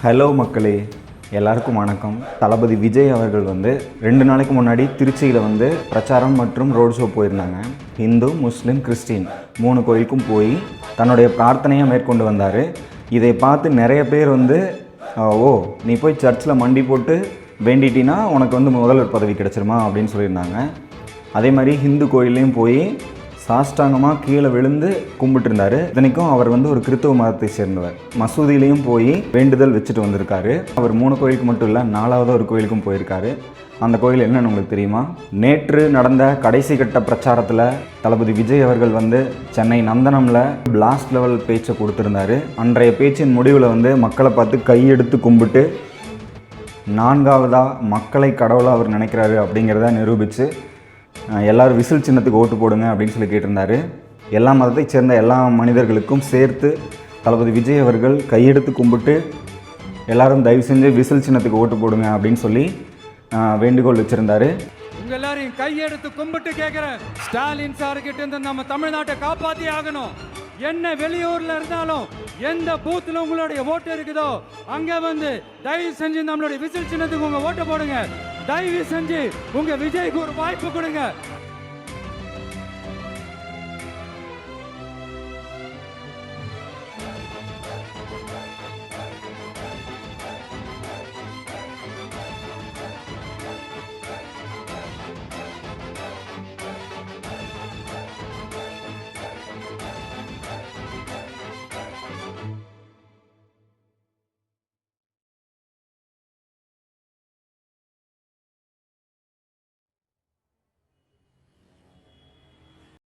Hello மக்களே, எல்லாருக்கும் வணக்கம். தளபதி விஜய் அவர்கள் 2 நாளைக்கு முன்னாடி திருச்சியில் பிரச்சாரம் மற்றும் ரோட் ஷோ போயிருந்தாங்க. இந்து, முஸ்லீம், கிறிஸ்டின் 3 கோயிலுக்கும் போய் தன்னுடைய பிரார்த்தனையை மேற்கொண்டு வந்தார். இதை பார்த்து நிறைய பேர் ஓ நீ போய் சர்ச்சில் மண்டி போட்டு வேண்டிட்டினா உனக்கு முதல்வர் பதவி கிடச்சிருமா அப்படின்னு சொல்லியிருந்தாங்க. அதே மாதிரி ஹிந்து கோயிலையும் போய் சாஷ்டாங்கமாக கீழே விழுந்து கும்பிட்டுருந்தார். இத்தனைக்கும் அவர் ஒரு கிறித்துவ மதத்தை சேர்ந்தவர். மசூதியிலையும் போய் வேண்டுதல் வச்சுட்டு வந்திருக்காரு. அவர் 3 கோயிலுக்கு மட்டும் இல்லை, 4வது ஒரு கோயிலுக்கும் போயிருக்காரு. அந்த கோயில் என்னன்னு உங்களுக்கு தெரியுமா? நேற்று நடந்த கடைசி கட்ட பிரச்சாரத்தில் தளபதி விஜய் அவர்கள் சென்னை நந்தனமில் பிளாஸ்ட் லெவல் பேச்சை கொடுத்துருந்தாரு. அன்றைய பேச்சின் முடிவில் மக்களை பார்த்து கையெடுத்து கும்பிட்டு 4வதாக மக்களை கடவுளாக அவர் நினைக்கிறாரு அப்படிங்கிறத நிரூபித்து எல்லோரும் விசில் சின்னத்துக்கு ஓட்டு போடுங்க அப்படின்னு சொல்லி கேட்டிருந்தார். எல்லா மதத்தை சேர்ந்த எல்லா மனிதர்களுக்கும் சேர்த்து தளபதி விஜய் அவர்கள் கையெடுத்து கும்பிட்டு எல்லாரும் தயவு செஞ்சு விசில் சின்னத்துக்கு ஓட்டு போடுங்க அப்படின்னு சொல்லி வேண்டுகோள் வச்சுருந்தார். உங்கள் எல்லாரையும் கையெடுத்து கும்பிட்டு கேட்குறேன், ஸ்டாலின் சார்கிட்ட இருந்து நம்ம தமிழ்நாட்டை காப்பாற்றி ஆகணும். என்ன வெளியூரில் இருந்தாலும் எந்த பூத்தில் உங்களுடைய ஓட்டு இருக்குதோ அங்கே தயவு செஞ்சு நம்மளுடைய விசில் சின்னத்துக்கு உங்கள் ஓட்டை போடுங்க. தயவு செஞ்சு உங்க விஜய்க்கு ஒரு வாய்ப்பு கொடுங்க.